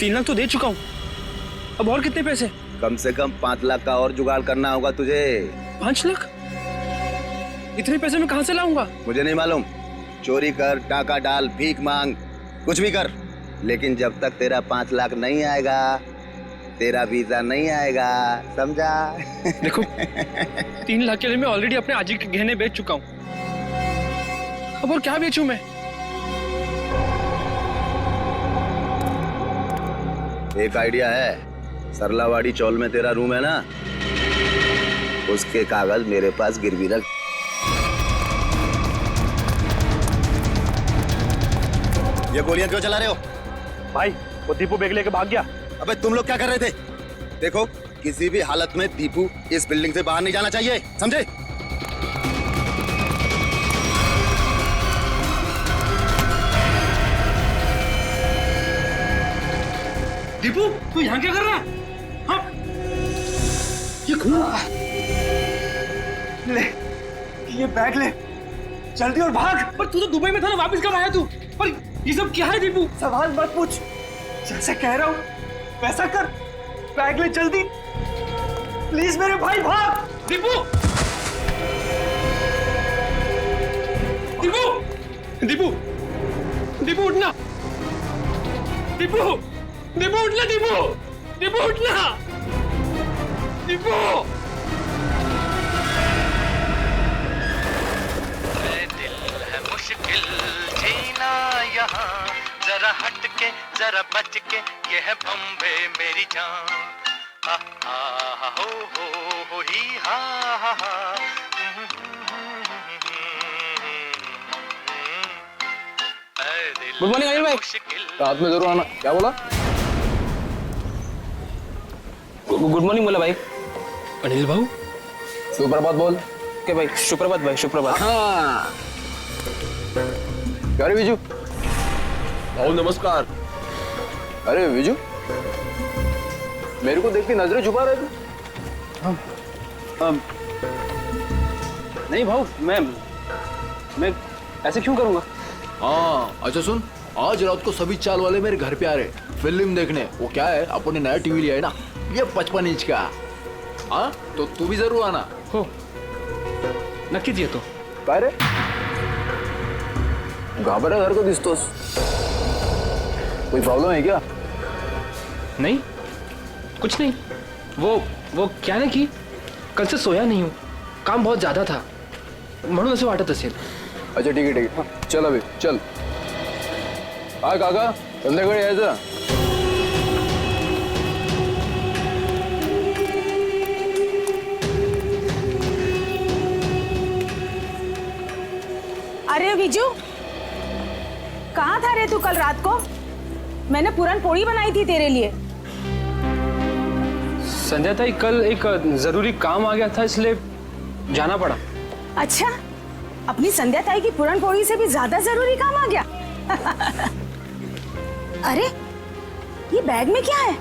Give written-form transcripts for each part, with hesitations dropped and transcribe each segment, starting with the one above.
3 लाख तो दे चुका हूँ, अब और कितने पैसे? कम से कम 5 लाख का और जुगाड़ करना होगा तुझे। 5 लाख? इतने पैसे मैं कहाँ से लाऊंगा? मुझे नहीं मालूम, चोरी कर, टाका डाल, भीख मांग, कुछ भी कर, लेकिन जब तक तेरा 5 लाख नहीं आएगा तेरा वीजा नहीं आएगा, समझा? देखो 3 लाख के लिए मैं ऑलरेडी अपने आजी के गहने बेच चुका हूँ, अब और क्या बेचूं मैं? एक आइडिया है, सरलावाड़ी चौल में तेरा रूम है ना, उसके कागज मेरे पास गिरवी रख। ये गोलियां क्यों चला रहे हो? भाई वो दीपू बैग लेके भाग गया। अबे तुम लोग क्या कर रहे थे? देखो किसी भी हालत में दीपू इस बिल्डिंग से बाहर नहीं जाना चाहिए, समझे? दीपू तू यहाँ क्या कर रहा है? हाँ? ये खून? ले ये बैग ले, जल्दी और भाग। पर तू तो दुबई में था ना, वापस कब आया तू? पर ये सब क्या है दीपू? सवाल मत पूछ, जैसे कह रहा हूँ वैसा कर, बैग ले जल्दी प्लीज मेरे भाई, भाग। दीपू! दीपू! दीपू! दीपू उठना! दीपू! दीपू उठना दीपू! दीपू उठना! दीपू! दिल है मुश्किल जीना यहाँ, जरा हट के जरा बच के, ये है बम्बे मेरी जान। हा हा हो ही हा हा। गुड मॉर्निंग अनिल भाई। रात में जरूर आना। क्या बोला? गुड मॉर्निंग बोला भाई। अनिल भाऊ सुप्रभात बोल। के भाई? सुप्रभात भाई, सुप्रभात। हाँ क्या रे विजू? भाऊ नमस्कार। अरे विजू, मेरे को देख के नजरें छुपा रहे थे। नहीं भाऊ, मैं ऐसे क्यों करूंगा? हाँ अच्छा सुन, आज रात को सभी चाल वाले मेरे घर पे आ रहे फिल्म देखने। वो क्या है, अपन ने नया टीवी लिया है ना, ये 55 इंच का। हाँ तो तू भी जरूर आना। हो नक्कीच येतो। काय रे घाबरा घर को दिसतोस, कोई प्रॉब्लम है क्या? नहीं कुछ नहीं, वो क्या ना कि कल से सोया नहीं हूँ, काम बहुत ज्यादा था म्हणून असं वाटत असेल। अच्छा ठीक है हाँ, चल अभी चल। काय काका संध्याकाळी यायचं? अरे विजू, कहाँ था रे तू कल रात को? मैंने पूरन पोड़ी बनाई थी तेरे लिए। संध्या ताई कल एक जरूरी काम आ गया था इसलिए जाना पड़ा। अच्छा, अपनी संध्या ताई की पूरन पोड़ी से भी ज्यादा जरूरी काम आ गया। अरे ये बैग में क्या है?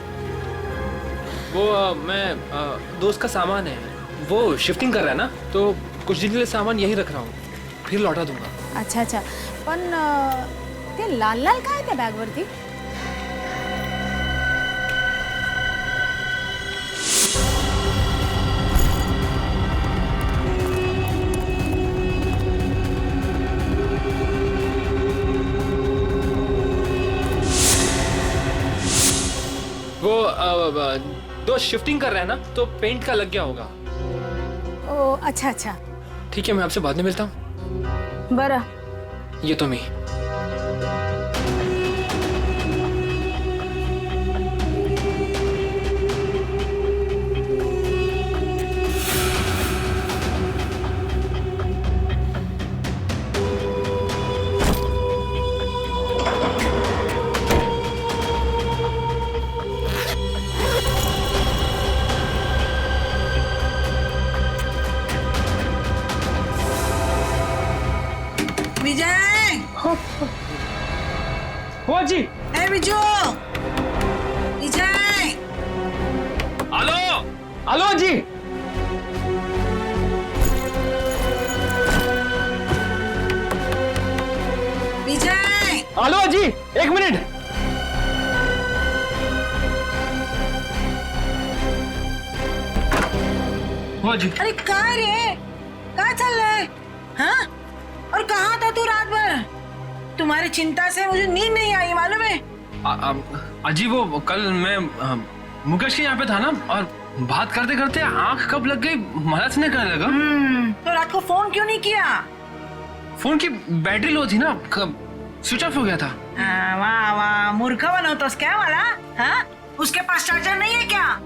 वो मैं दोस्त का सामान है, वो शिफ्टिंग कर रहा है ना, तो कुछ दिन के लिए सामान यहीं रख रहा हूँ, फिर लौटा दूंगा। अच्छा अच्छा, पण ते लाल लाल काय त्या बॅग वरती? वो दोस्त शिफ्टिंग कर रहा है ना, तो पेंट का लग गया होगा। ओ अच्छा अच्छा, ठीक है, मैं आपसे बाद में मिलता हूँ। बरं। ये तो मी। विजय! हो जी। ए विजू! विजय! हेलो हेलो जी। विजय! हेलो जी, 1 मिनट। बुआ जी। अरे कहाँ रे, कहाँ चल रहे? हाँ, और कहाँ था तू रात भर? तुम्हारी चिंता से मुझे नींद नहीं आई, मालूम है? अजी वो कल मैं मुकेश के यहाँ पे था ना, और बात करते करते आंख कब लग गई मदद नहीं करने लगा। तो रात को फोन क्यों नहीं किया? फोन की बैटरी लो थी ना, स्विच ऑफ हो गया था। वाह वाह, मूर्ख बनोतोस क्या वाला? हाँ, उसके पास चार्जर नहीं है क्या?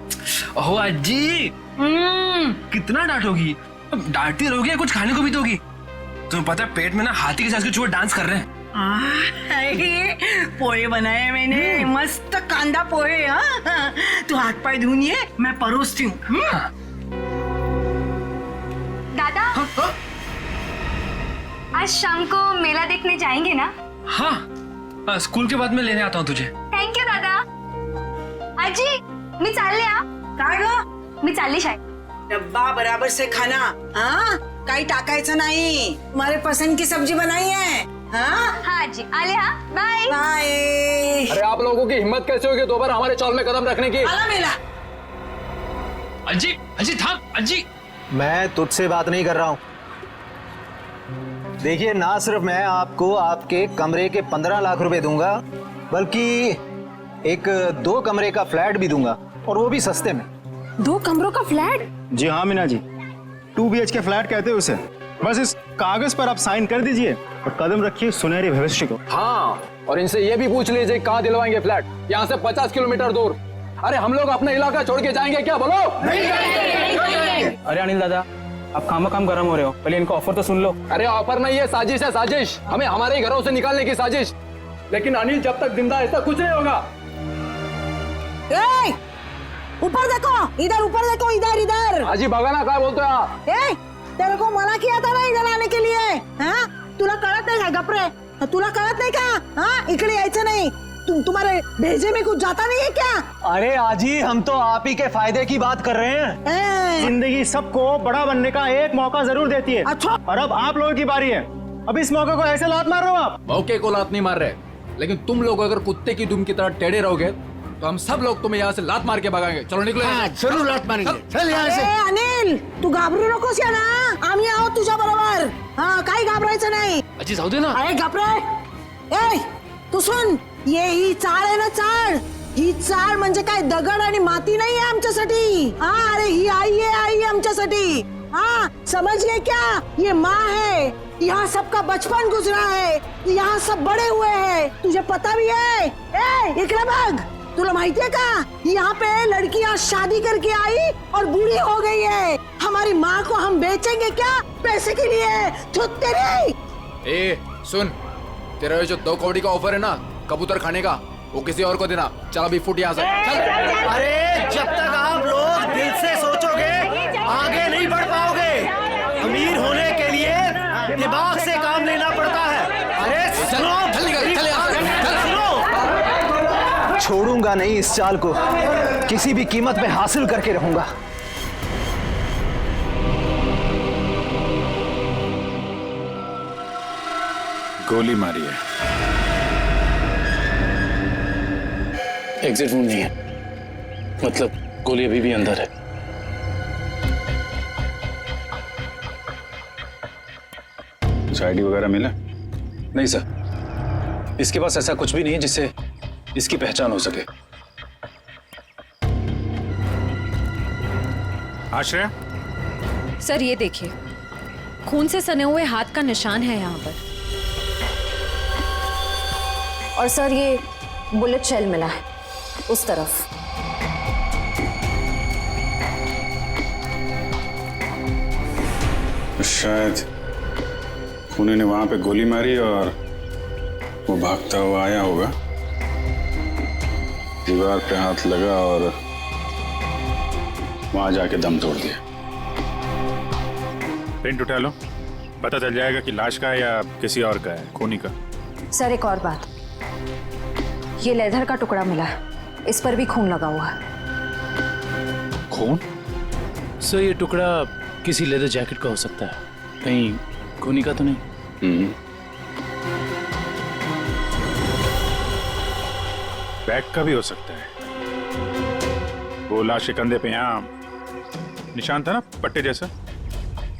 ओह अजी, कितना डांटोगी? डांटती रहोगी, कुछ खाने को भी दोगी? तुम्हें पता है पेट में ना हाथी के साथ के चूहे डांस कर रहे हैं। पोहे बनाए मैंने, मस्त कांदा पोहे। हाँ, तू हाथ पाए धुनिए, मैं परोसती हूँ। दादा, आज शाम को मेला देखने जाएंगे ना? हाँ, स्कूल के बाद मैं लेने आता हूँ तुझे। थैंक यू दादा। आजी, मी चालले हा. काय ग? मी चालली शाळेत. डब्बा बराबर से खाना, हाँ? काही टाकायचं नाही। तुम्हारे पसंद की सब्जी बनाई है, हाँ? हाँ आजी, आले हा, बाय। बाय। अरे आप लोगों की हिम्मत कैसे होगी दोबारा हमारे चौल में कदम रखने की? आला मेला। अजी, अजी थाम, अजी। मैं तुझसे बात नहीं कर रहा हूँ। देखिए, ना सिर्फ मैं आपको आपके कमरे के 15 लाख रुपए दूंगा, बल्कि एक 2 कमरे का फ्लैट भी दूंगा, और वो भी सस्ते में। 2 कमरों का फ्लैट? जी हाँ मीना जी, 2 BHK फ्लैट कहते हैं उसे। बस इस कागज पर आप साइन कर दीजिए और कदम रखिए सुनहरे भविष्य को। हाँ, और इनसे ये भी पूछ लीजिए कहाँ दिलवाएंगे फ्लैट, यहाँ से 50 किलोमीटर दूर। अरे हम लोग अपना इलाका छोड़ के जाएंगे क्या, बोलो? अरे अनिल दादा, आप काम गरम हो रहे हो, पहले इनका ऑफर तो सुन लो। अरे ऑफर नहीं है, साजिश है, साजिश। हमें हमारे ही घरों से निकालने की साजिश। लेकिन अनिल जब तक जिंदा है ऐसा कुछ नहीं होगा। ए, ऊपर देखो, इधर ऊपर देखो, इधर इधर। हाजी भगाना क्या बोलते हो आप? ए, तेरे को मना किया था ना इधर आने के लिए, हाँ? तुला कळत नाही का गपरे? तुला कळत नाही का? हाँ, इकडे यायचं नहीं। तुम्हारे भेजे में कुछ जाता नहीं है क्या? अरे आजी, हम तो आप ही के फायदे की बात कर रहे हैं। जिंदगी सबको बड़ा बनने का एक मौका जरूर देती है। अच्छा। और अब आप लोगों की बारी है। अब इस मौके को ऐसे लात मार रहे हो आप। मौके को लात नहीं मार रहे, लेकिन तुम लोग अगर कुत्ते की दुम की तरह टेढ़े रहोगे तो हम सब लोग तुम्हें यहाँ से लात मार के भगाएंगे। चलो निकलो। जरूर लात मारेंगे, चल यहाँ से। अनिल, तू घाबरू नकोस या ना, आम्ही आहोत तुझ्या बरोबर। हाँ, काही घाबरायचं नाही। अजी जाऊ दे ना। अरे घाबरे, ए, तू सुन, ये ही चाळ आहे ना, चाळ। ही चाळ म्हणजे काय दगड आणि माती नाही आहे आमच्यासाठी। हाँ, अरे ही आई है आमच्यासाठी। हाँ, समझ गए क्या? ये माँ है, यहाँ सबका बचपन गुजरा है, यहाँ सब बड़े हुए हैं, तुझे पता भी है। ए, इकडे बघ, तुला माहिती है का? यहाँ पे लड़कियाँ शादी करके आई और बूढ़ी हो गई है। हमारी माँ को हम बेचेंगे क्या पैसे के लिए? तेरे। ए सुन, तेरा ये जो 2 कौड़ी का ऑफर है ना कबूतर खाने का, वो किसी और को देना। चल अभी फुट यहाँ से। चल। अरे जब तक आप लोग दिल से सोचोगे आगे नहीं बढ़ पाओगे। अमीर होने के लिए दिमाग से काम लेना पड़ता है। अरे सुनो, छोड़ूंगा नहीं इस चाल को, किसी भी कीमत पे हासिल करके रहूंगा। गोली मारी है। एग्जिट वुंड नहीं है, मतलब गोली अभी भी अंदर है। कुछ आईडी वगैरह मिला? नहीं सर, इसके पास ऐसा कुछ भी नहीं है जिससे इसकी पहचान हो सके। आश्रय, सर ये देखिए, खून से सने हुए हाथ का निशान है यहाँ पर, और सर ये बुलेट शेल मिला है उस तरफ। शायद खूनी ने वहां पे गोली मारी और वो भागता हुआ आया होगा, दीवार पे हाथ लगा और वहां जाके दम तोड़ दिया। प्रिंट उठा लो, पता चल जाएगा कि लाश का है या किसी और का है, खूनी का। सर एक और बात, ये लेदर का टुकड़ा मिला है, इस पर भी खून लगा हुआ है। खून? सर ये टुकड़ा किसी लेदर जैकेट का हो सकता है, कहीं खूनी का तो नहीं? बैग का भी हो सकता है। वो लाश के कंधे पे यहाँ निशान था ना पट्टे जैसा,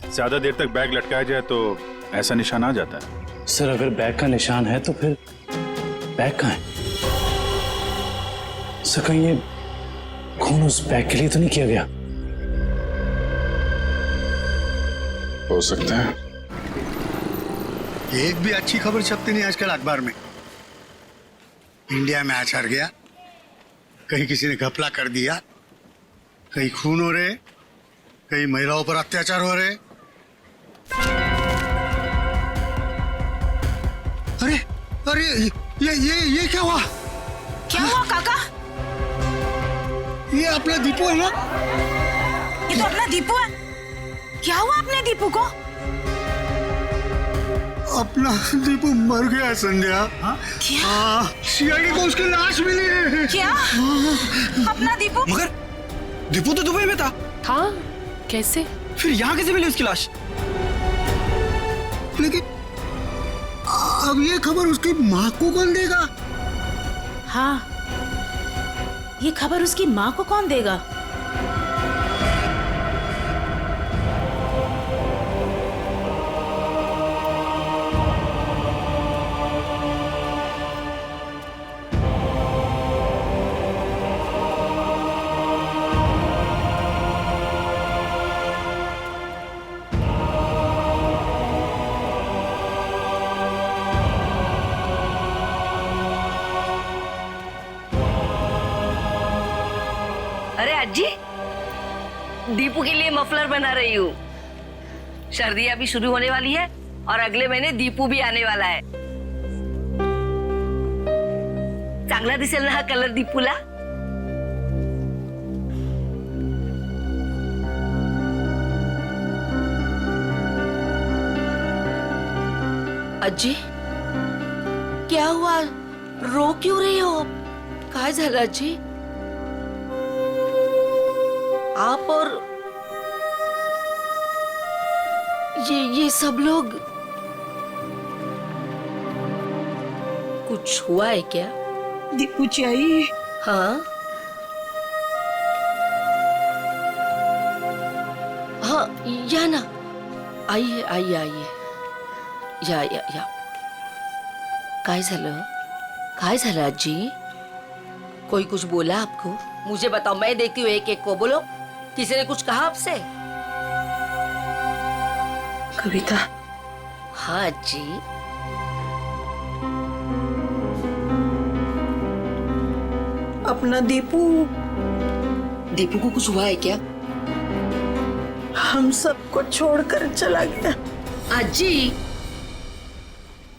ज्यादा देर तक बैग लटकाया जाए तो ऐसा निशान आ जाता है। सर अगर बैग का निशान है तो फिर बैग कहाँ है? सर कहीं ये खून उस बैग के लिए तो नहीं किया गया? हो सकता है। एक भी अच्छी खबर छपती नहीं आजकल अखबार में। इंडिया मैच हार गया, कहीं किसी ने घपला कर दिया, कहीं खून हो रहे, कहीं महिलाओं पर अत्याचार हो रहे। अरे अरे ये क्या हुआ? क्या हुआ काका? ये अपना दीपू है ना? ये तो अपना दीपू है। क्या हुआ अपने दीपू को? अपना दीपू मर गया है संध्या। क्या? सीआईडी को उसकी लाश मिली है। क्या? अपना दीपू? मगर दीपू तो दुबई में था। हाँ, कैसे? फिर यहाँ कैसे मिली उसकी लाश? लेकिन अब ये खबर उसकी माँ को कौन देगा? हाँ, ये खबर उसकी माँ को कौन देगा? अरे अज्जी, दीपू के लिए मफलर बना रही हूँ। सर्दी अभी शुरू होने वाली है और अगले महीने दीपू भी आने वाला है। चांगला दिसेल ना हा कलर दीपूला? अज्जी, क्या हुआ? रो क्यों रही हो? काय झालं अज्जी? आप और ये सब लोग, कुछ हुआ है क्या? दीपू चाहिए? हाँ हाँ, या ना, आइए आइए आइए, या काय झालं आजी? कोई कुछ बोला आपको? मुझे बताओ, मैं देखती हूँ एक एक को। बोलो, किसी ने कुछ कहा आपसे? कविता। हाँ जी। अपना दीपू को कुछ हुआ है क्या? हम सबको छोड़कर चला गया। अज्जी,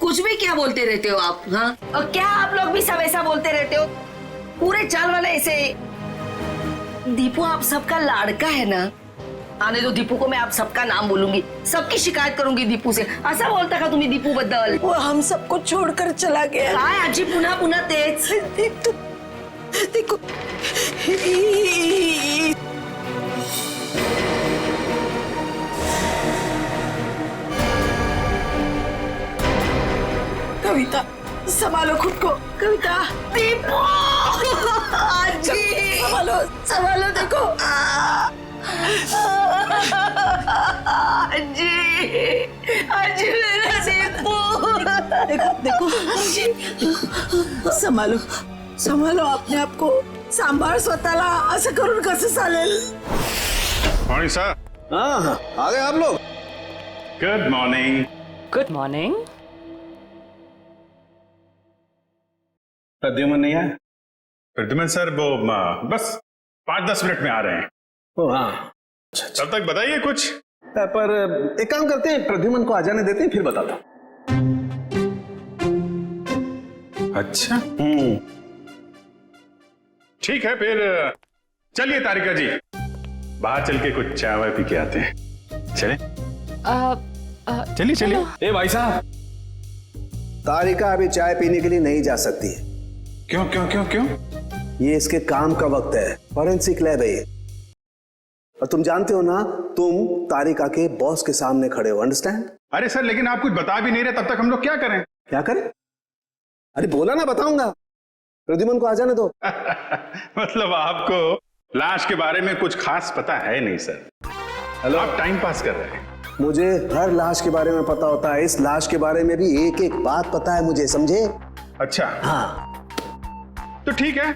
कुछ भी क्या बोलते रहते हो आप? हाँ, और क्या आप लोग भी सब ऐसा बोलते रहते हो? पूरे चाल वाले ऐसे। दीपू आप सबका लाड़का है ना? आने दो दीपू को, मैं आप सबका नाम बोलूंगी, सबकी शिकायत करूंगी दीपू से। असा बोलता का तुम्ही दीपू बद्दल? वो हम सबको छोड़कर चला गया। काय आजी पुन्हा पुन्हा तेच? देखो, कविता संभालो खुद को। कविता, दीपू आजी संभालो देखो। आजी मेरा दीपू। देखो संभालो अपने आप को, सांभाळ स्वतःला। असं करून कसं चालेल? Morning sir. हाँ, आ गए आप लोग। Good morning. Good morning. Pradyuman नहीं आया? प्रद्युमन सर वो बस 5-10 मिनट में आ रहे हैं। ओ हाँ, तब तक बताइए कुछ। पर एक काम करते हैं, प्रद्युमन को आ जाने देते हैं, फिर बताता हूँ। अच्छा, ठीक है फिर चलिए तारिका जी, बाहर चल के कुछ चाय वाय पी के आते हैं। चले? चलिए। ए भाई साहब, तारिका अभी चाय पीने के लिए नहीं जा सकती है। क्यों? ये इसके काम का वक्त है, फॉरेंसिक लैब है ये। और तुम जानते हो ना, तुम तारिका के बॉस के सामने खड़े हो, अंडरस्टैंड? अरे सर, लेकिन आप कुछ बता भी नहीं रहे, तब तक हम लोग क्या करें? क्या करें? अरे बोला ना, बताऊंगा। प्रद्युमन को आ जाने दो। मतलब आपको लाश के बारे में कुछ खास पता है नहीं सर। हेलो, आप टाइम पास कर रहे हैं। मुझे हर लाश के बारे में पता होता है, इस लाश के बारे में भी एक एक बात पता है मुझे, समझे? अच्छा हाँ। तो ठीक है,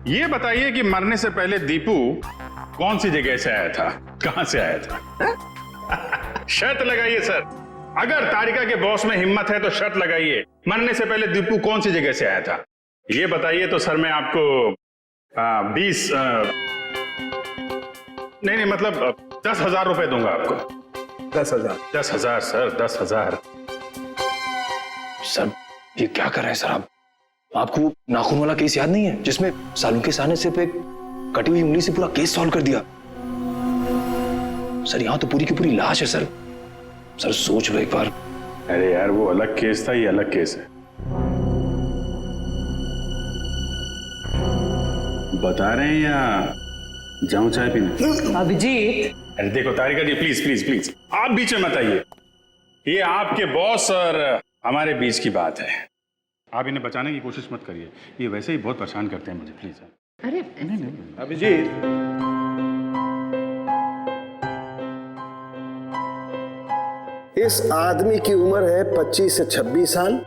ये बताइए कि मरने से पहले दीपू कौन सी जगह से आया था, कहां से आया था? शर्त लगाइए सर, अगर तारिका के बॉस में हिम्मत है तो शर्त लगाइए, मरने से पहले दीपू कौन सी जगह से आया था ये बताइए तो सर मैं आपको 20 नहीं मतलब 10,000 रुपए दूंगा आपको। 10,000? 10,000 सर, 10,000। सर ये क्या कर रहे हैं सर आप? आपको वो नाखून वाला केस याद नहीं है जिसमें सालों के साने सिर्फ एक कटी हुई उंगली से पूरा केस सॉल्व कर दिया? सर यहां तो पूरी की पूरी लाश है सर। सर सोच लो एक बार। अरे यार वो अलग केस था, ये अलग केस है। बता रहे हैं या जाऊं चाय पीने? अभिजीत, अरे देखो तारिका जी, प्लीज प्लीज प्लीज आप बीच में मत आइए, ये आपके बॉस और हमारे बीच की बात है, आप इन्हें बचाने की कोशिश मत करिए, ये वैसे ही बहुत परेशान करते हैं मुझे, प्लीज। अरे नहीं अभिजीत, इस आदमी की उम्र है 25 से 26 साल,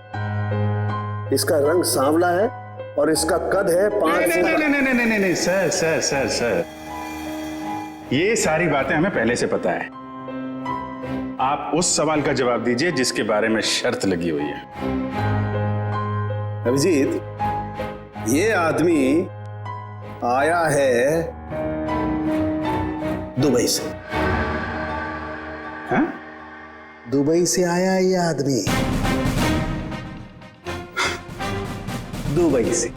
इसका रंग सांवला है और इसका कद है 5 नहीं सर सर सर सर, ये सारी बातें हमें पहले से पता है। आप उस सवाल का जवाब दीजिए जिसके बारे में शर्त लगी हुई है। अभिजीत, ये आदमी आया है दुबई से। हाँ? दुबई से आया है ये आदमी, दुबई से।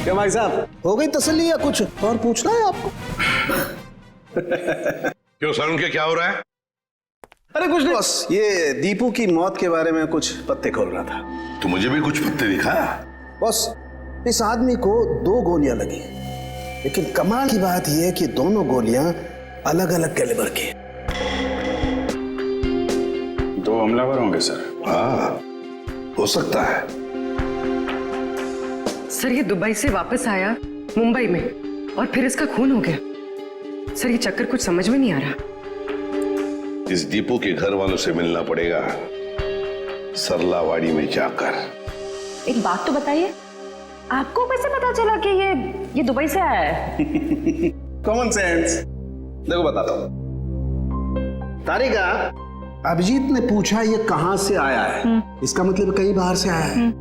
क्या भाई साहब, हो गई तसल्ली या कुछ और पूछना है आपको? क्यों सर, उनके क्या हो रहा है? अरे कुछ नहीं बस, ये दीपू की मौत के बारे में कुछ पत्ते खोल रहा था। तो मुझे भी कुछ पत्ते दिखा। बॉस, इस आदमी को 2 गोलियां लगी, लेकिन कमाल की बात यह है कि दोनों गोलियां अलग अलग कैलिबर की। 2 हमलावर होंगे सर। हाँ, हो सकता है। सर ये दुबई से वापस आया मुंबई में और फिर इसका खून हो गया। सर ये चक्कर कुछ समझ में नहीं आ रहा। इस दीपू के घर वालों से मिलना पड़ेगा, सरलावाड़ी में जाकर। एक बात तो बताइए, आपको कैसे पता चला कि ये दुबई से आया है? Common sense. देखो बताता हूं। तारिका, अभिजीत ने पूछा ये कहां से आया है, इसका मतलब कहीं बाहर से आया है,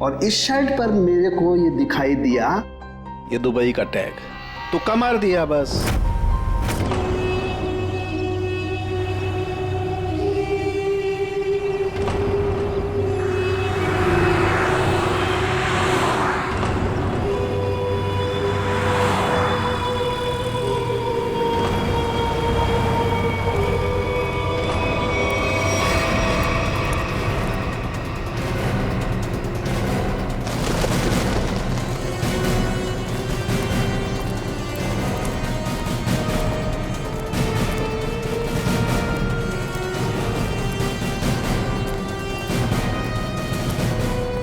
और इस शर्ट पर मेरे को ये दिखाई दिया ये दुबई का टैग, तो कमार दिया बस।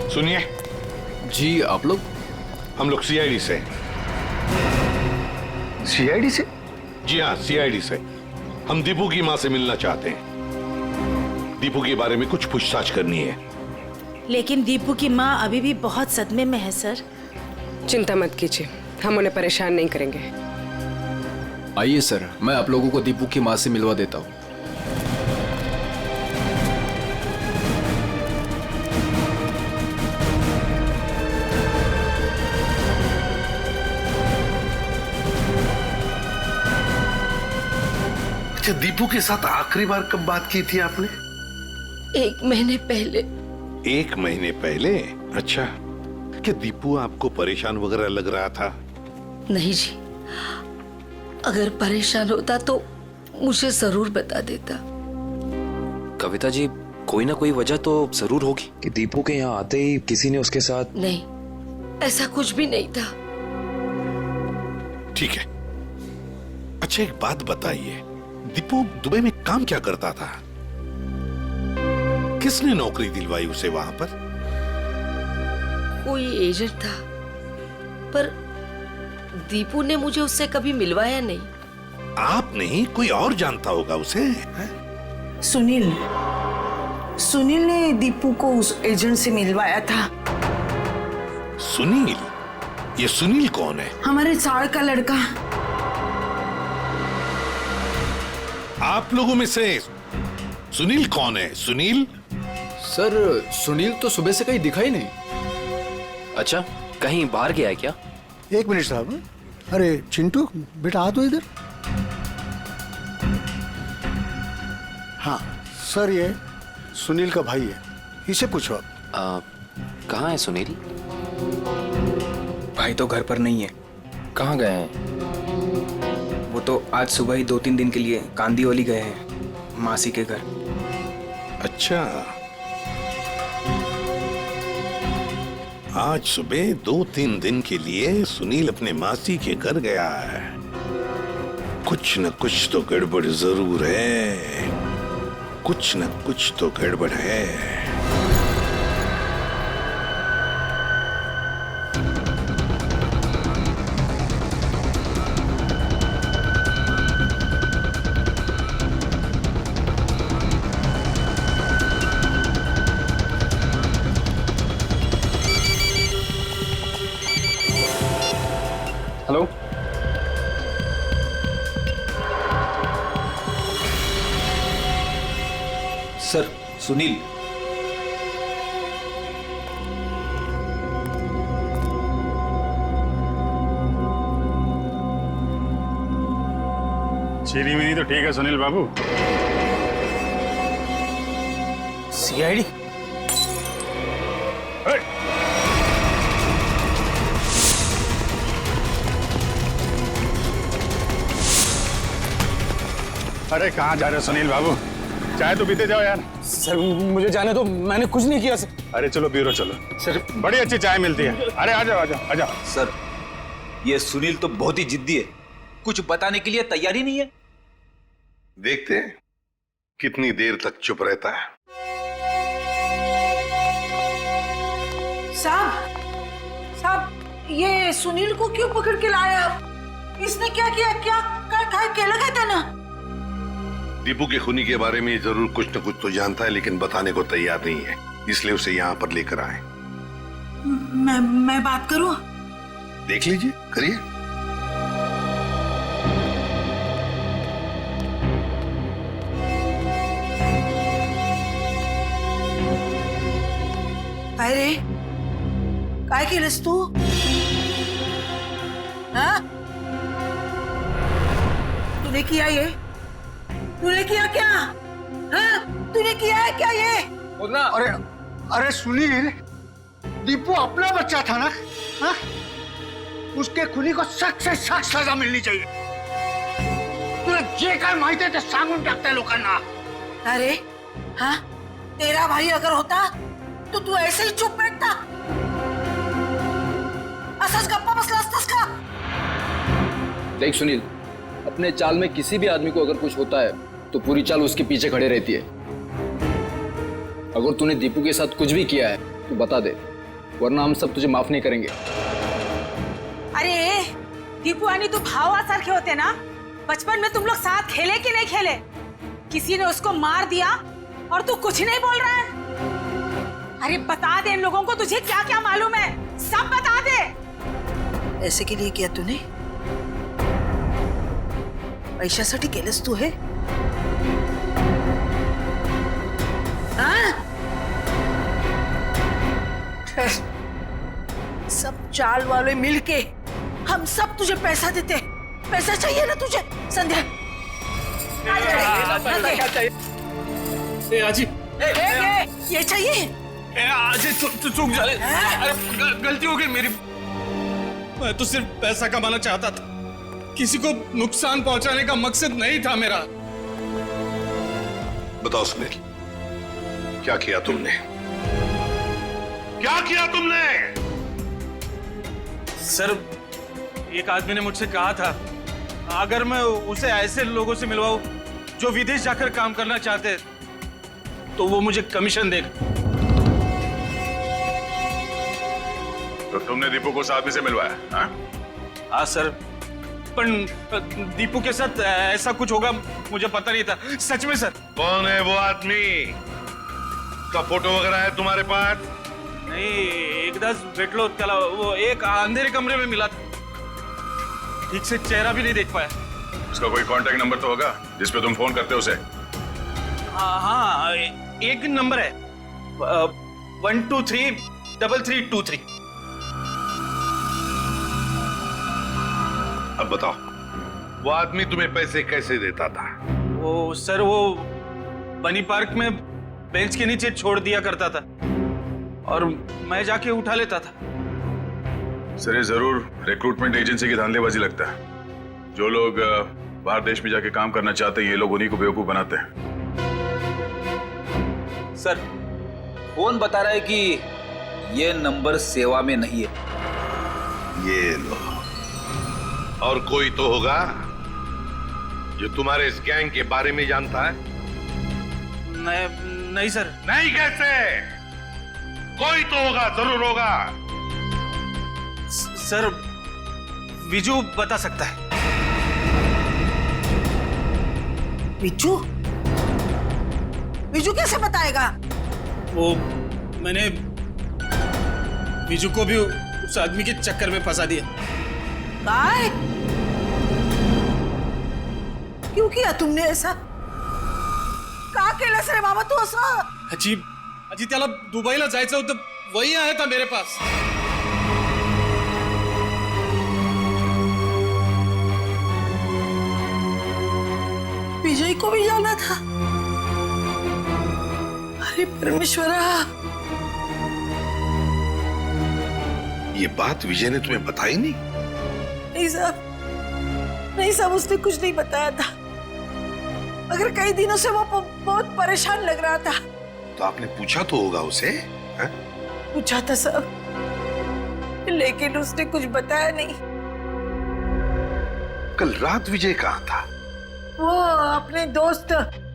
सुनिए जी, आप लोग? हम लोग सीआईडी से। सीआईडी से? जी हाँ, सीआईडी से। हम दीपू की माँ से मिलना चाहते हैं, दीपू के बारे में कुछ पूछताछ करनी है। लेकिन दीपू की माँ अभी भी बहुत सदमे में है सर। चिंता मत कीजिए, हम उन्हें परेशान नहीं करेंगे। आइए सर, मैं आप लोगों को दीपू की माँ से मिलवा देता हूँ। दीपू के साथ आखिरी बार कब बात की थी आपने? 1 महीने पहले। 1 महीने पहले? अच्छा, क्या दीपू आपको परेशान वगैरह लग रहा था? नहीं जी, अगर परेशान होता तो मुझे जरूर बता देता। कविता जी, कोई ना कोई वजह तो जरूर होगी कि दीपू के यहाँ आते ही किसी ने उसके साथ। नहीं, ऐसा कुछ भी नहीं था। ठीक है। अच्छा एक बात बताइए, दीपू दुबई में काम क्या करता था? किसने नौकरी दिलवाई उसे वहां पर? कोई एजेंट था, पर दीपू ने मुझे उससे कभी मिलवाया नहीं। आप नहीं, कोई और जानता होगा उसे। है? सुनील ने दीपू को उस एजेंट से मिलवाया था। सुनील? ये सुनील कौन है? हमारे चार का लड़का। आप लोगों में से सुनील कौन है? सुनील? सर सुनील तो सुबह से कहीं दिखा ही नहीं। अच्छा, कहीं बाहर गया है क्या? एक मिनट साहब। अरे चिंटू बेटा आ तो इधर। हाँ सर, ये सुनील का भाई है, इसे पूछो आप। कहाँ है सुनील? भाई तो घर पर नहीं है। कहाँ गए हैं? वो तो आज सुबह ही 2-3 दिन के लिए कांदीवली गए हैं, मासी के घर। अच्छा, आज सुबह 2-3 दिन के लिए सुनील अपने मासी के घर गया है। कुछ न कुछ तो गड़बड़ जरूर है, कुछ न कुछ तो गड़बड़ है। Hello, sir Sunil. चीनी मिनी तो ठीक है सुनील बाबू। सीआईडी? अरे कहाँ जा रहे हो सुनील बाबू? चाय तो पीते जाओ यार। सर मुझे जाने दो, मैंने कुछ नहीं किया सर। अरे चलो ब्यूरो चलो, सर बड़ी अच्छी चाय मिलती है। अरे आ जाओ आ जाओ आ जाओ। सर ये सुनील तो बहुत ही जिद्दी है, कुछ बताने के लिए तैयार ही नहीं है। देखते हैं कितनी देर तक चुप रहता है। साहब, ये सुनील को क्यों पकड़ के लाया आप? इसने क्या किया? क्या लगा था ना? दीपू के खूनी के बारे में जरूर कुछ न कुछ तो जानता है, लेकिन बताने को तैयार नहीं है, इसलिए उसे यहाँ पर लेकर आए। मैं बात करूं? देख लीजिए, करिए। अरे काय केलंस तू? हाँ? तूने किया ये? तूने किया क्या? हाँ? तूने किया है क्या ये? अरे सुनील, दीपू अपना बच्चा था ना? हाँ? उसके खुनी को सख्त से सख्त सजा मिलनी चाहिए। तुला जे काय माहिती आहे ते सांगून टाकताय लोकांना। अरे हाँ, तेरा भाई अगर होता तो तू ऐसे ही चुप बैठता? असच गप्पा बसला असतास का? देख सुनील, अपने चाल में किसी भी आदमी को अगर कुछ होता है तो पूरी चाल उसके पीछे खड़े रहती है। अगर तूने दीपू के साथ कुछ भी किया है तो बता दे, वरना हम सब तुझे माफ नहीं करेंगे। अरे दीपू आणि तू भावासारखे होते ना? बचपन में तुम लोग साथ खेले कि नहीं खेले? किसी ने उसको मार दिया और तू कुछ नहीं बोल रहा है? अरे बता दे इन लोगों को, तुझे क्या क्या मालूम है, सब बता दे। ऐसे के लिए किया तूने? पैशासाठी केलंस तू हे? सब चाल वाले मिलके हम सब तुझे पैसा देते। पैसा चाहिए ना तुझे? संध्या ये चाहिए? आज चूक जाले, गलती हो गई मेरी। मैं तो सिर्फ पैसा कमाना चाहता था, किसी को नुकसान पहुंचाने का मकसद नहीं था मेरा। बताओ सुनील, क्या किया तुमने? क्या किया तुमने? सर, एक आदमी ने मुझसे कहा था अगर मैं उसे ऐसे लोगों से मिलवाऊं जो विदेश जाकर काम करना चाहते तो वो मुझे कमीशन देगा। तो तुमने दीपू को उस आदमी से मिलवाया? हाँ? हाँ सर, पर दीपू के साथ ऐसा कुछ होगा मुझे पता नहीं था, सच में सर। कौन है वो आदमी? उसका फोटो वगैरह है तुम्हारे पास? नहीं, एकदाच भेटलो त्याला, वो एक अंधेरे कमरे में मिला था, ठीक से चेहरा भी नहीं देख पाया। उसका कोई कांटेक्ट नंबर तो होगा जिस पे तुम फोन करते हो उसे? हाँ, एक नंबर है 1233323। अब बताओ, वो आदमी तुम्हें पैसे कैसे देता था? वो सर, वो बनी पार्क में बेंच के नीचे छोड़ दिया करता था और मैं जाके उठा लेता था। सर, ये जरूर रिक्रूटमेंट एजेंसी की धांधलेबाजी लगता है। जो लोग बाहर देश में जाके काम करना चाहते हैं, ये लोग उन्हीं को बेवकूफ बनाते हैं। सर, फोन बता रहा है कि ये नंबर सेवा में नहीं है। ये लो। और कोई तो होगा जो तुम्हारे इस गैंग के बारे में जानता है? नहीं सर। नहीं कैसे? कोई तो होगा, जरूर होगा। सर, विजू बता सकता है। विजू? विजू कैसे बताएगा? वो मैंने विजू को भी उस आदमी के चक्कर में फंसा दिया। काय? क्यों किया तुमने ऐसा? का केलंस रे बाबा तू असं? अजी त्याला दुबईला जायचं होतं, वही आया था मेरे पास। विजय को भी जाना था। अरे परमेश्वरा, ये बात विजय ने तुम्हें बताई नहीं? नहीं साहब, उसने कुछ नहीं बताया था, मगर कई दिनों से वो बहुत परेशान लग रहा था। तो आपने पूछा तो होगा उसे? है? पूछा था साहब, लेकिन उसने कुछ बताया नहीं। कल रात विजय कहाँ था? वो अपने दोस्त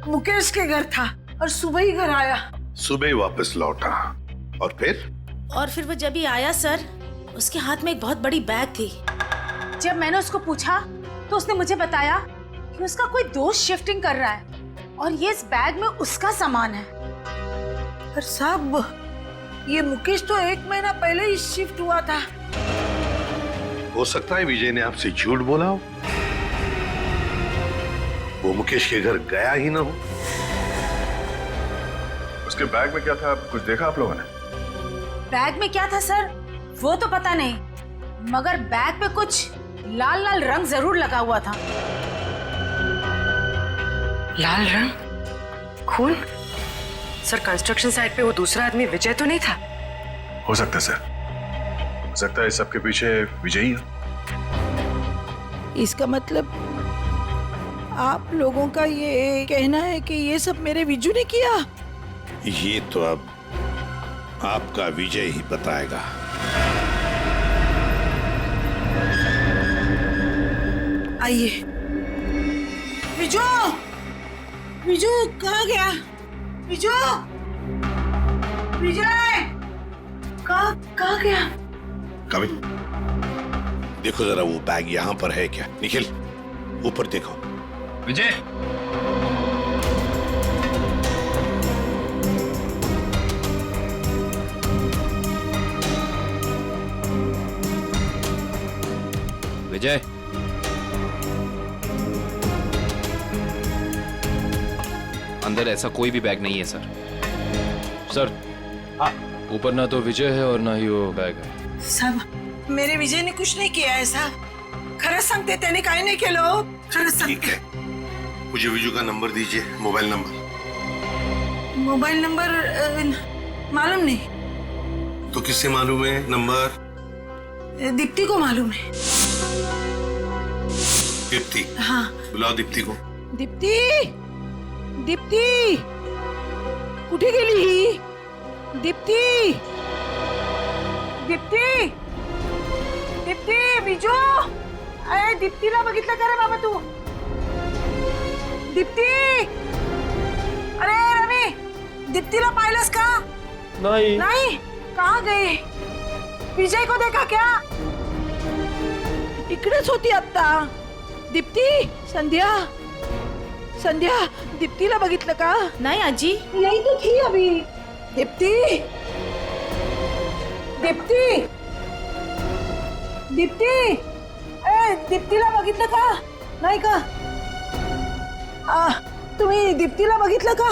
मुकेश के घर था और सुबह ही घर आया। सुबह ही वापस लौटा। और फिर वो जब ही आया सर, उसके हाथ में एक बहुत बड़ी बैग थी। जब मैंने उसको पूछा तो उसने मुझे बताया कि उसका कोई दोस्त शिफ्टिंग कर रहा है और ये इस बैग में उसका सामान है। पर साहब, ये मुकेश तो 1 महीना पहले ही शिफ्ट हुआ था। हो सकता है विजय ने आपसे झूठ बोला हो, वो मुकेश के घर गया ही ना हो। उसके बैग में क्या था, कुछ देखा आप लोगों ने? बैग में क्या था सर, वो तो पता नहीं, मगर बैग पे कुछ लाल लाल रंग जरूर लगा हुआ था। लाल रंग? खून? सर, कंस्ट्रक्शन साइट पे वो दूसरा आदमी विजय तो नहीं था? हो सकता है सर, हो सकता है इस सबके पीछे विजय ही है। इसका मतलब आप लोगों का ये कहना है कि ये सब मेरे विजू ने किया? ये तो अब आपका विजय ही बताएगा। आइए। विजू, विजू कहाँ गया? विजू, विजय कहाँ गया? कभी देखो जरा, वो बैग यहाँ पर है क्या? निखिल, ऊपर देखो। विजय, विजय, अंदर ऐसा कोई भी बैग नहीं है सर। सर, ऊपर ना तो विजय है और ना ही वो बैग है। साहब, मेरे विजय ने कुछ नहीं किया है साहब। खरंच सांगते, त्याने काय नाही केलं। खरंच ठीक है, मुझे विजू का नंबर दीजिए, मोबाइल नंबर। मोबाइल नंबर मालूम नहीं। तो किससे मालूम है नंबर? दीप्ति को मालूम है। दीप्ति? हाँ। बुलाओ दीप्ति को। दीप्ति, दीप्ति कुठे गेली ही? दीप्ति, दीप्ति, दीप्ति, विजू, अरे दीप्तीला बघितलं का रे बाबा तू? दीप्ति, अरे रवी, दीप्तीला पाहिलंस का? नहीं। नहीं, कहाँ गए? विजय को देखा क्या? इकडेच होती आता. दीप्ती, संध्या, संध्या, दीप्तीला बघितलं का? नहीं आजी. यही तो थी अभी. दीप्ती, दीप्ती, दीप्ती, दीप्तीला बघितलं का? नाही का? तुम्ही दीप्तीला बघितलं का?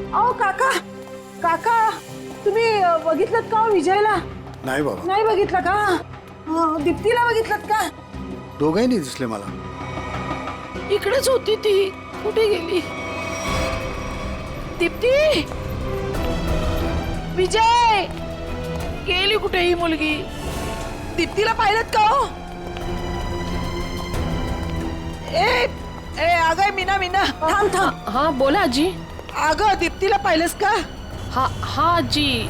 अहो काका, काका, तुम्ही बघितलं का विजयला? नाही बाबा, नाही बघितलं का? दीप्तीला बघितलं का? दोघंही नाही दिसले मला. इकडेच होती ती. कुठे गेली? दीप्ती, विजय, गेली कुठे ही मुलगी? दीप्तीला पाहिलं का हो? ए अगं मीना, मीना, थांब थांब. हाँ बोला आजी. अगं दीप्तीला पाहिलंस का? हाँ जी,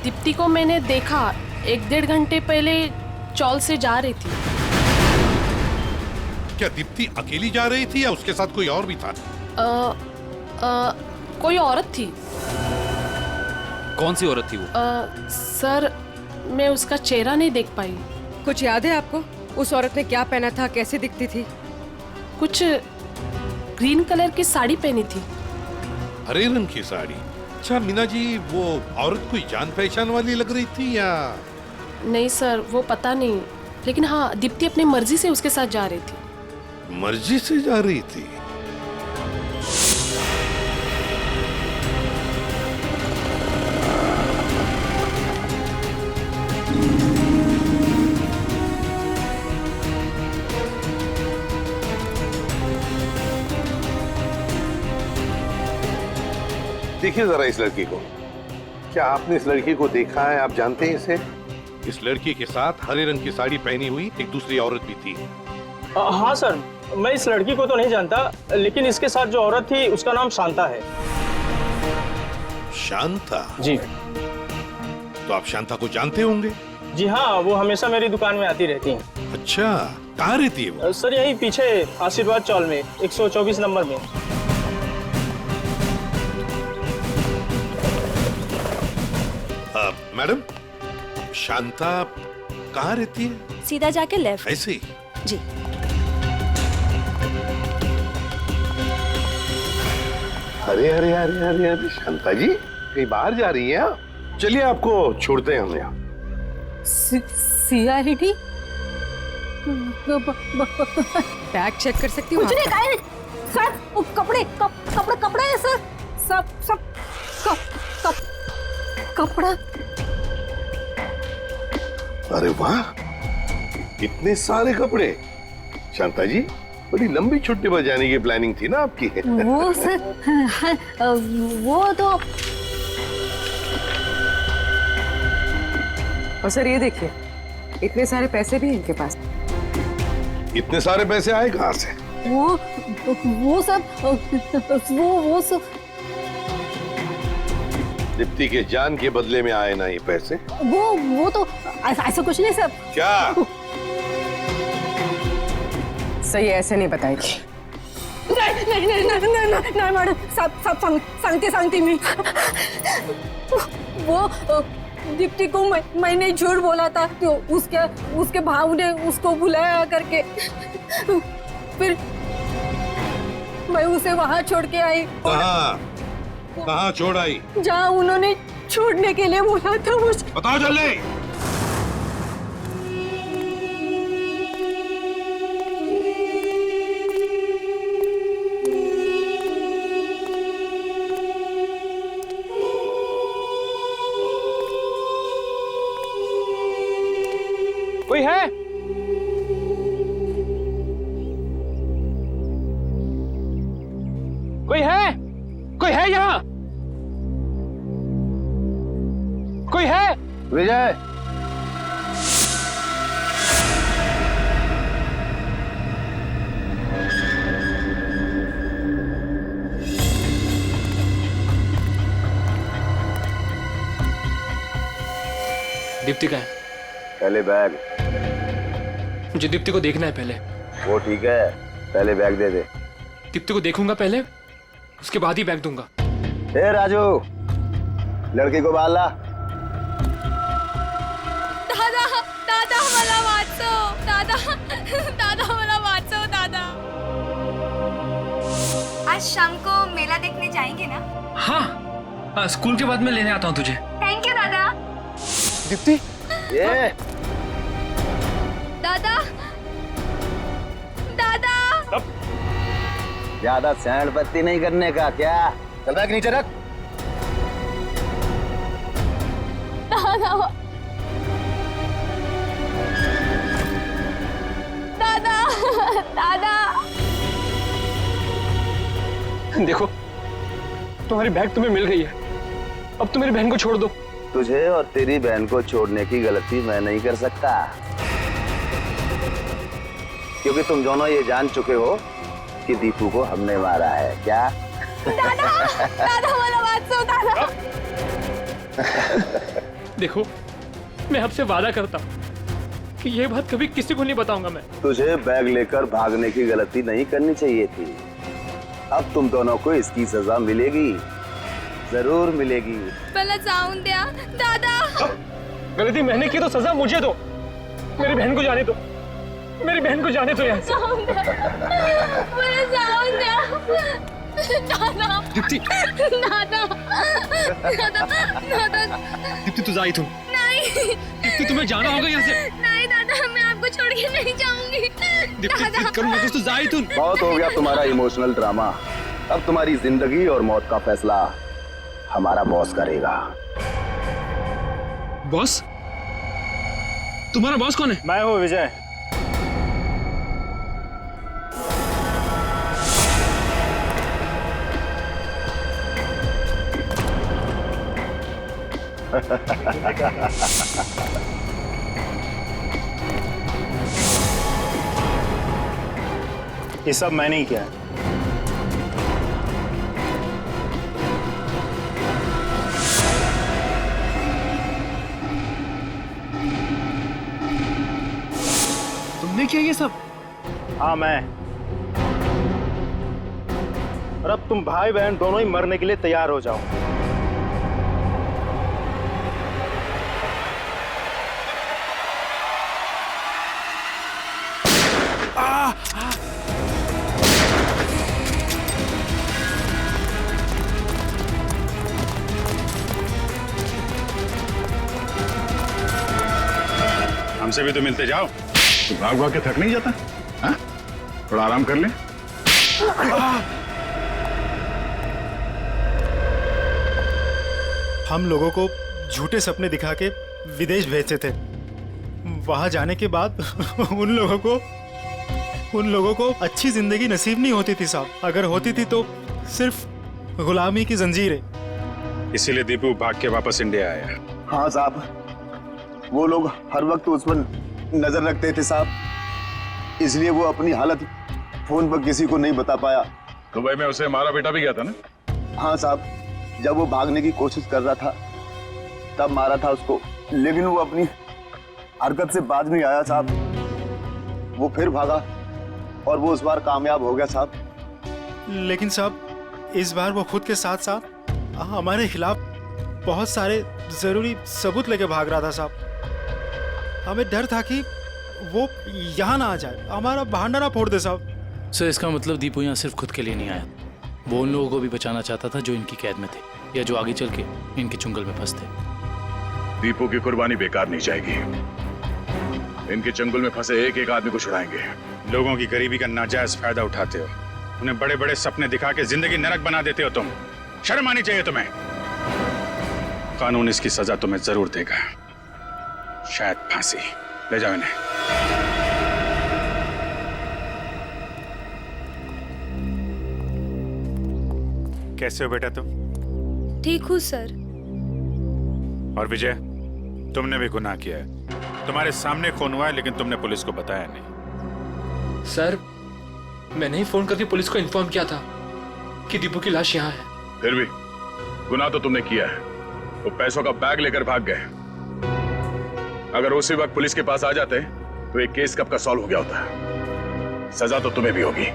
दीप्ति को मैंने देखा 1-1.5 घंटे पहले चौल से जा रही थी. क्या दीप्ति अकेली जा रही थी या उसके साथ कोई और भी था? कोई औरत थी. कौन सी औरत थी वो? सर मैं उसका चेहरा नहीं देख पाई. कुछ याद है आपको? उस औरत ने क्या पहना था, कैसे दिखती थी? कुछ ग्रीन कलर की साड़ी पहनी थी. हरे रंग की साड़ी? अच्छा मीना जी, वो औरत कोई जान पहचान वाली लग रही थी या? नहीं सर, वो पता नहीं, लेकिन हाँ दीप्ति अपनी मर्जी से उसके साथ जा रही थी. मर्जी से जा रही थी? देखिए जरा इस लड़की को. क्या आपने इस लड़की को देखा है? आप जानते हैं इसे? इस लड़की के साथ हरे रंग की साड़ी पहनी हुई एक दूसरी औरत भी थी. हाँ सर, मैं इस लड़की को तो नहीं जानता, लेकिन इसके साथ जो औरत थी उसका नाम शांता है. शांता? जी. तो आप शांता को जानते होंगे? जी हाँ, वो हमेशा मेरी दुकान में आती रहती हैं. अच्छा, कहाँ रहती है वो? सर यही पीछे आशीर्वाद चौल में 124 नंबर में. मैडम, शांता कहाँ रहती है? सीधा जाके लेफ्ट. ऐसे ही? जी. अरे अरे अरे अरे अरे शांता जी, कहीं बाहर जा रही हैं? चलिए आपको छोड़ते हैं हम यहाँ. सीआईडी बैग चेक कर सकती हूँ? कुछ नहीं, काहे नहीं. सर कपड़े कपड़े हैं सर. सब कपड़ा. अरे वाह, इतने सारे कपड़े. शांता जी, बड़ी लंबी छुट्टी पर जाने की प्लानिंग थी ना आपकी? वो सर, वो तो. और सर ये देखिए, इतने सारे पैसे भी इनके पास. इतने सारे पैसे आए कहाँ से? वो सब दीप्ति के जान के बदले में आए ना ये पैसे? वो तो ऐसा कुछ नहीं सर. क्या? सही ऐसे नहीं बताएगी. नहीं मैडम, सब सांगते मी. वो दीप्ति को मैंने झूठ बोला था, तो उसके भाव ने उसको बुलाया करके, फिर मैं उसे वहां छोड़ के आई. कहाँ छोड़ आई? जहाँ उन्होंने छोड़ने के लिए बोला था मुझे. बताओ जल्दी. कोई है? कोई है? कोई है यहाँ? कोई है? विजय, दीप्ति का है। पहले बैग। मुझे दीप्ति को देखना है पहले। वो ठीक है, पहले बैग दे दे। दीप्ति को देखूंगा पहले, उसके बाद ही बैग दूंगा। ए राजू, लड़की को बाल ला। दादा दादा मला वाचो, दादा दादा मला वाचो दादा। आज शाम को मेला देखने जाएंगे ना? हाँ, स्कूल के बाद मैं लेने आता हूँ तुझे। थैंक यू दादा। दीप्ति, ये दादा दादा। ज्यादा सैंड बत्ती नहीं करने का क्या? चल बैग नीचे रख। दादा दादा दादा। देखो, तुम्हारी बैग तुम्हें मिल गई है, अब तुम मेरी बहन को छोड़ दो। तुझे और तेरी बहन को छोड़ने की गलती मैं नहीं कर सकता, क्योंकि तुम दोनों ये जान चुके हो कि दीपू को हमने मारा है। क्या? दादा दादा मला वाचो दादा। देखो, मैं आपसे वादा करता हूँ कि ये बात कभी किसी को नहीं बताऊंगा मैं। तुझे बैग लेकर भागने की गलती नहीं करनी चाहिए थी। अब तुम दोनों को इसकी सजा मिलेगी, जरूर मिलेगी। मला जाऊन द्या दादा। गलती मैंने की तो सजा मुझे दो। मेरी बहन को जाने दो, मेरी बहन को जाने दो यहाँ से। मला जाऊन द्या दादा। दीप्ति, दादा दादा दादा। दीप्ति तू जाई तू। नहीं दीप्ति, तुम्हें जाना होगा यहाँ से। नहीं दादा, मैं आपको छोड़ के नहीं जाऊंगी। दीप्ति करूँ मत, तू जाई तू। बहुत हो गया तुम्हारा इमोशनल ड्रामा। अब तुम्हारी जिंदगी और मौत का फैसला हमारा बॉस करेगा। बॉस? तुम्हारा बॉस कौन है? मैं हूँ विजय। ये सब मैंने ही किया है। तुमने किया ये सब? हाँ मैं। और अब तुम भाई बहन दोनों ही मरने के लिए तैयार हो जाओ। हमसे भी तो मिलते जाओ। तो भाग भाग के थक नहीं जाता? हाँ? थोड़ा आराम कर ले। हम लोगों को झूठे सपने दिखा के विदेश भेजते थे। वहां जाने के बाद उन लोगों को अच्छी जिंदगी नसीब नहीं होती थी साहब। अगर होती थी तो सिर्फ गुलामी की जंजीरें। इसीलिए दीपू भाग के वापस इंडिया आया। हाँ साहब, वो लोग हर वक्त उस पर नजर रखते थे साहब, इसलिए वो अपनी हालत फोन पर किसी को नहीं बता पाया। दुबई में उसे मारा बेटा भी गया था ना? हाँ साहब, जब वो भागने की कोशिश कर रहा था तब मारा था उसको, लेकिन वो अपनी हरकत से बाज नहीं आया साहब। वो फिर भागा और वो उस बार कामयाब हो गया साहब। लेकिन साहब इस बार वो खुद के साथ साथ हमारे खिलाफ बहुत सारे जरूरी सबूत लेके भाग रहा था साहब। हमें डर था कि वो यहाँ ना आ जाए, हमारा बहाना ना फोड़ दे साहब। सर इसका मतलब दीपू यहाँ सिर्फ खुद के लिए नहीं आया, वो उन लोगों को भी बचाना चाहता था जो इनकी कैद में थे या जो आगे चल के इनके चुंगल में फंसते। दीपू की कुर्बानी बेकार नहीं जाएगी। इनके चंगुल में फंसे एक एक आदमी को छुड़ाएंगे। लोगों की गरीबी का नाजायज फायदा उठाते हो, उन्हें बड़े बड़े सपने दिखा के जिंदगी नरक बना देते हो तुम। शर्म आनी चाहिए तुम्हें। कानून इसकी सजा तुम्हें जरूर देगा, शायद फांसी। ले जाओ इन्हें। कैसे हो बेटा तुम? ठीक हूँ सर। और विजय, तुमने भी गुनाह किया है। तुम्हारे सामने खून हुआ है लेकिन तुमने पुलिस को बताया नहीं। सर मैंने ही फोन करके पुलिस को इन्फॉर्म किया था कि दीपू की लाश यहाँ है। फिर भी गुनाह तो तुमने किया है। वो पैसों का बैग लेकर भाग गए। अगर उसी वक्त पुलिस के पास आ जाते तो ये केस कब का सॉल्व हो गया होता। सजा तो तुम्हें भी होगी।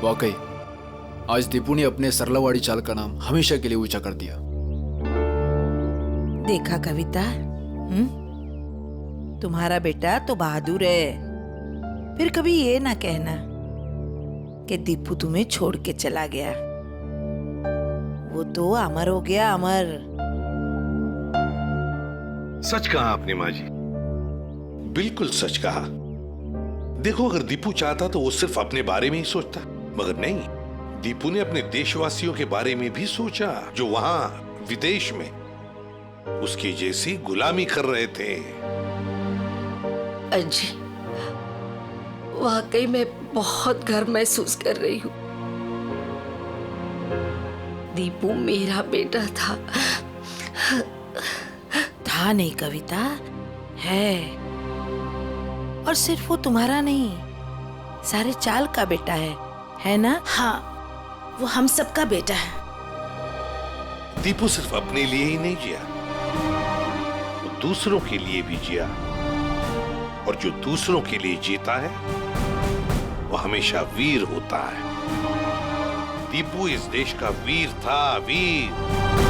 वाकई आज दीपू ने अपने सरलावाड़ी चाल का नाम हमेशा के लिए ऊंचा कर दिया। देखा कविता, तुम्हारा बेटा तो बहादुर है। फिर कभी ये ना कहना कि दीपू तुम्हें छोड़ के चला गया। वो तो अमर हो गया, अमर। सच कहा आपने माँ जी, बिल्कुल सच कहा। देखो, अगर दीपू चाहता तो वो सिर्फ अपने बारे में ही सोचता, मगर नहीं, दीपू ने अपने देशवासियों के बारे में भी सोचा जो वहां विदेश में उसकी जैसी गुलामी कर रहे थे। अजी, वाकई मैं बहुत गर्व महसूस कर रही हूँ। दीपू मेरा बेटा था। था नहीं कविता, है। और सिर्फ वो तुम्हारा नहीं, सारे चाल का बेटा है ना? हाँ, वो हम सबका बेटा है। दीपू सिर्फ अपने लिए ही नहीं जिया, वो दूसरों के लिए भी जिया। और जो दूसरों के लिए जीता है वो हमेशा वीर होता है। दीपू इस देश का वीर था, वीर।